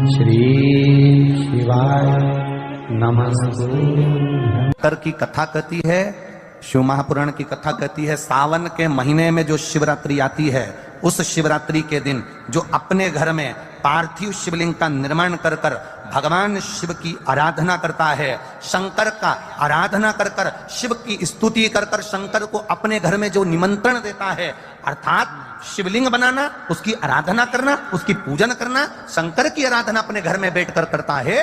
श्री शिवाय नमस्ते। की कथा कहती है, शिव महापुराण की कथा कहती है, सावन के महीने में जो शिवरात्रि आती है, उस शिवरात्रि के दिन जो अपने घर में पार्थिव शिवलिंग का निर्माण कर कर भगवान शिव की आराधना करता है, शंकर का आराधना कर कर शिव की स्तुति कर कर शंकर को अपने घर में जो निमंत्रण देता है, अर्थात शिवलिंग बनाना, उसकी आराधना करना, उसकी पूजन करना, शंकर की आराधना अपने घर में बैठकर करता है।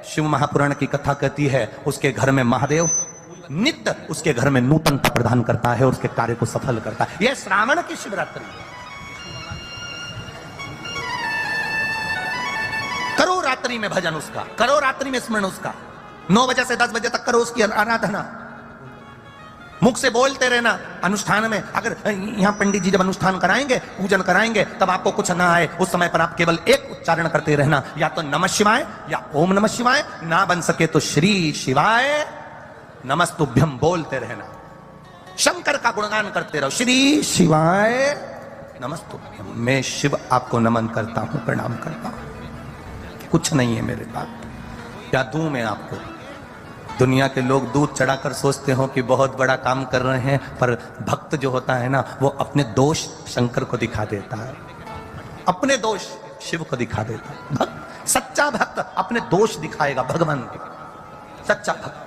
शिव महापुराण की कथा कहती है, उसके घर में महादेव नित्य उसके घर में नूतनता प्रदान करता है और उसके कार्य को सफल करता है। यह श्रावण की शिवरात्रि है। करो रात्रि में भजन उसका, करो रात्रि में स्मरण उसका, 9 बजे से 10 बजे तक करो उसकी आराधना, मुख से बोलते रहना। अनुष्ठान में अगर यहां पंडित जी जब अनुष्ठान कराएंगे, पूजन कराएंगे, तब आपको कुछ ना आए, उस समय पर आप केवल एक उच्चारण करते रहना, या तो नमः शिवाय या ओम नमः शिवाय, ना बन सके तो श्री शिवाय नमस्तुभ्यम बोलते रहना। शंकर का गुणगान करते रहो, श्री शिवाय नमस्तुभ्यम। मैं शिव आपको नमन करता हूं, प्रणाम करता हूं, कुछ नहीं है मेरे पास, क्या दूं मैं आपको। दुनिया के लोग दूध चढ़ाकर सोचते हो कि बहुत बड़ा काम कर रहे हैं, पर भक्त जो होता है ना, वो अपने दोष शंकर को दिखा देता है, अपने दोष शिव को दिखा देता है। भक्त, सच्चा भक्त अपने दोष दिखाएगा भगवान के, सच्चा भक्त।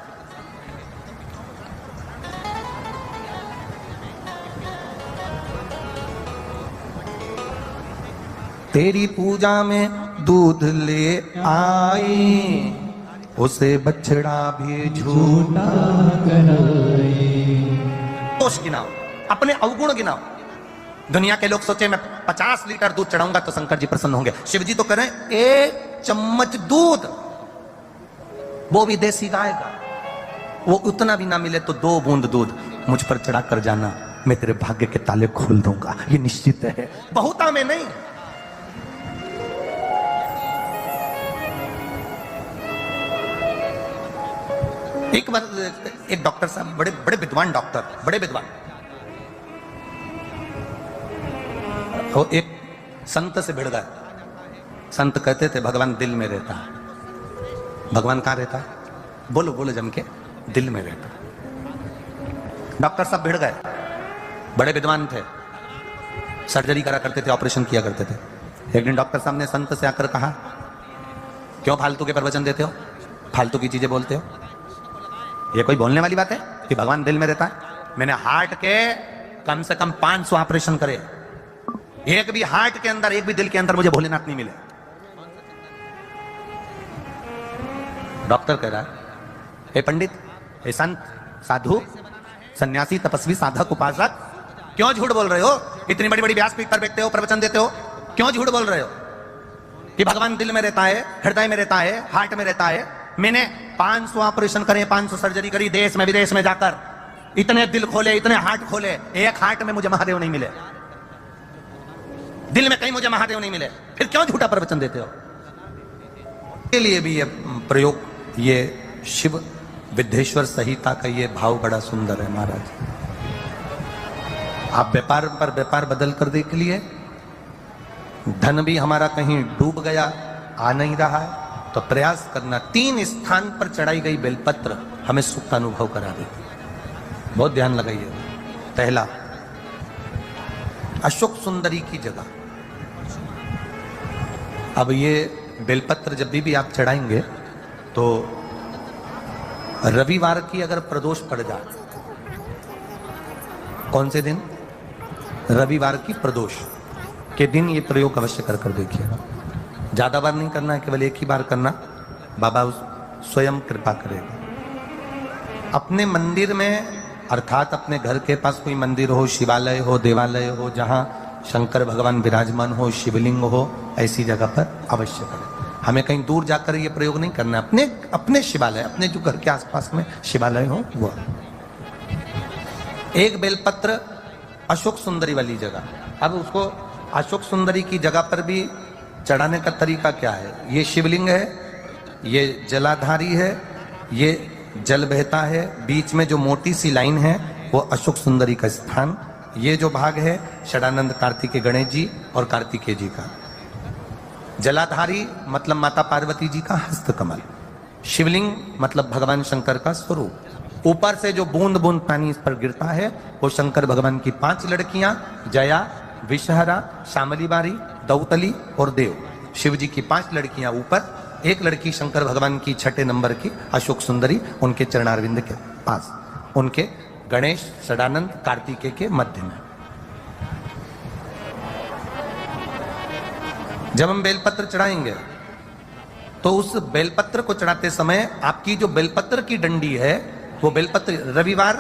तेरी पूजा में दूध ले आई, उसे बछड़ा भी झूठा कराए। दोष गिनाओ, अपने अवगुण गिनाओ। दुनिया के लोग सोचे मैं 50 लीटर दूध चढ़ाऊंगा तो शंकर जी प्रसन्न होंगे। शिव जी तो करें 1 चम्मच दूध, वो भी देसी गाय का, वो उतना भी ना मिले तो 2 बूंद दूध मुझ पर चढ़ा कर जाना, मैं तेरे भाग्य के ताले खोल दूंगा, ये निश्चित है। बहुता में नहीं। एक बार एक डॉक्टर साहब, बड़े बड़े विद्वान डॉक्टर, बड़े विद्वान, वो एक संत से भिड़ गए। संत कहते थे भगवान दिल में रहता है। भगवान कहाँ रहता है? बोलो बोलो जम के, दिल में रहता है। डॉक्टर साहब भिड़ गए, बड़े विद्वान थे, सर्जरी करा करते थे, ऑपरेशन किया करते थे। एक दिन डॉक्टर साहब ने संत से आकर कहा, क्यों फालतू के प्रवचन देते हो, फालतू की चीजें बोलते हो, ये कोई बोलने वाली बात है कि भगवान दिल में रहता है? मैंने हार्ट के कम से कम 500 ऑपरेशन करे, एक भी हार्ट के अंदर, एक भी दिल के अंदर मुझे भोलेनाथ नहीं मिले। डॉक्टर कह रहा है, हे पंडित, हे संत, साधु, सन्यासी, तपस्वी, साधक, उपासक, क्यों झूठ बोल रहे हो? इतनी बड़ी बड़ी व्यासपीठ पर बैठते हो, प्रवचन देते हो, क्यों झूठ बोल रहे हो कि भगवान दिल में रहता है, हृदय में रहता है, हार्ट में रहता है? मैंने 500 ऑपरेशन करे, 500 सर्जरी करी, देश में विदेश में जाकर, इतने दिल खोले, इतने हार्ट खोले, एक हार्ट में मुझे महादेव नहीं मिले, दिल में कहीं मुझे महादेव नहीं मिले, फिर क्यों झूठा प्रवचन देते हो? के लिए भी ये प्रयोग, ये शिव विद्येश्वर संहिता का ये भाव बड़ा सुंदर है महाराज। आप व्यापार पर व्यापार बदल कर देख लिए, धन भी हमारा कहीं डूब गया, आ नहीं रहा है, तो प्रयास करना, 3 स्थान पर चढ़ाई गई बेलपत्र हमें सुख का अनुभव करा देती। बहुत ध्यान लगाइए। पहला, अशोक सुंदरी की जगह। अब ये बेलपत्र जब भी आप चढ़ाएंगे तो रविवार की अगर प्रदोष पड़ जाए, कौन से दिन? रविवार की प्रदोष के दिन ये प्रयोग अवश्य कर कर देखिएगा। ज्यादा बार नहीं करना है, केवल एक ही बार करना, बाबा स्वयं कृपा करेगा। अपने मंदिर में, अर्थात अपने घर के पास कोई मंदिर हो, शिवालय हो, देवालय हो, जहां शंकर भगवान विराजमान हो, शिवलिंग हो, ऐसी जगह पर अवश्य करें। हमें कहीं दूर जाकर ये प्रयोग नहीं करना, अपने अपने शिवालय, अपने जो घर के आसपास में शिवालय हो वो। एक बेलपत्र अशोक सुंदरी वाली जगह। अब उसको अशोक सुंदरी की जगह पर भी चढ़ाने का तरीका क्या है? ये शिवलिंग है, ये जलाधारी है, ये जल बहता है, बीच में जो मोटी सी लाइन है वो अशोक सुंदरी का स्थान, ये जो भाग है षडानंद कार्तिकेय गणेश जी और कार्तिकेय जी का। जलाधारी मतलब माता पार्वती जी का हस्तकमल, शिवलिंग मतलब भगवान शंकर का स्वरूप, ऊपर से जो बूंद बूंद पानी इस पर गिरता है वो शंकर भगवान की 5 लड़कियां, जया, विषहरा, शामलीबारी, दौतली और देव। शिव जी की 5 लड़कियां ऊपर, एक लड़की शंकर भगवान की 6 नंबर की अशोक सुंदरी उनके चरणारविंद के पास, उनके गणेश, सदानंद, कार्तिकेय के मध्य में। जब हम बेलपत्र चढ़ाएंगे तो उस बेलपत्र को चढ़ाते समय आपकी जो बेलपत्र की डंडी है वो बेलपत्र, रविवार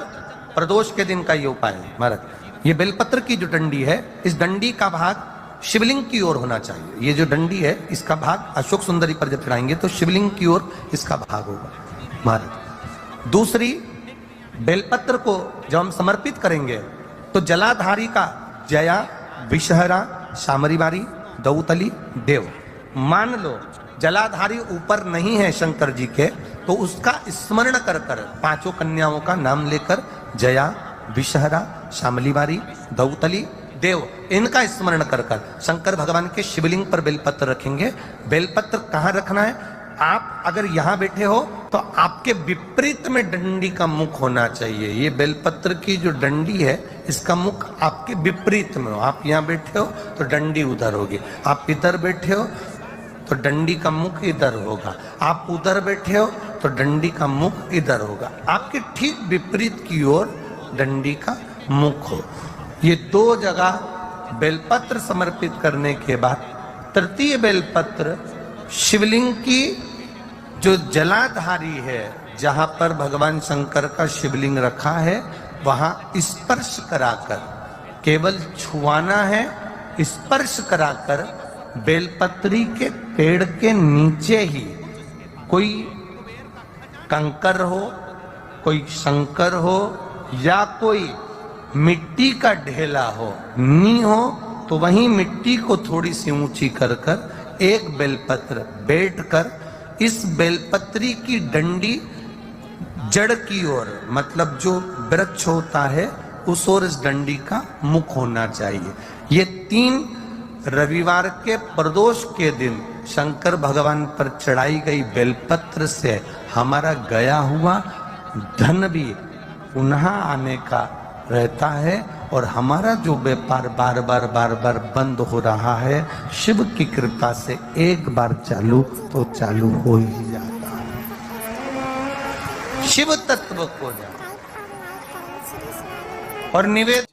प्रदोष के दिन का ये उपाय है महाराज, ये बेलपत्र की जो डंडी है इस डंडी का भाग शिवलिंग की ओर होना चाहिए। ये जो डंडी है इसका भाग अशोक सुंदरी पर जब चढ़ाएंगे तो शिवलिंग की ओर इसका भाग होगा महाराज। दूसरी, बेलपत्र को जब हम समर्पित करेंगे तो जलाधारी का जया, विषहरा, शामरीबारी, दौतली, देव, मान लो जलाधारी ऊपर नहीं है शंकर जी के तो उसका स्मरण कर कर 5 कन्याओं का नाम लेकर जया, विषहरा, शामलीबारी, दौतली, देव, इनका स्मरण कर कर शंकर भगवान के शिवलिंग पर बेलपत्र रखेंगे। बेलपत्र कहां रखना है? आप अगर यहां बैठे हो तो आपके विपरीत में डंडी का मुख होना चाहिए। ये बेलपत्र की जो डंडी है इसका मुख आपके विपरीत में हो। आप यहां बैठे हो तो डंडी उधर होगी, आप इधर बैठे हो तो डंडी का मुख इधर होगा, आप उधर बैठे हो तो डंडी का मुख इधर होगा। आपके ठीक विपरीत की ओर डंडी का मुख हो। ये 2 जगह बेलपत्र समर्पित करने के बाद तृतीय बेलपत्र शिवलिंग की जो जलाधारी है, जहां पर भगवान शंकर का शिवलिंग रखा है वहां स्पर्श कराकर, केवल छुआना है, स्पर्श कराकर बेलपत्री के पेड़ के नीचे ही कोई कंकर हो, कोई शंकर हो या कोई मिट्टी का ढेला हो, नी हो तो वहीं मिट्टी को थोड़ी सी ऊंची कर कर एक बेलपत्र बैठकर इस बेलपत्री की डंडी जड़ की ओर, मतलब जो वृक्ष होता है उस ओर इस डंडी का मुख होना चाहिए। ये 3 रविवार के प्रदोष के दिन शंकर भगवान पर चढ़ाई गई बेलपत्र से हमारा गया हुआ धन भी पुनः आने का रहता है और हमारा जो व्यापार बार बार बंद हो रहा है शिव की कृपा से एक बार चालू तो चालू हो ही जाता है। शिव तत्व को जाना और निवेदन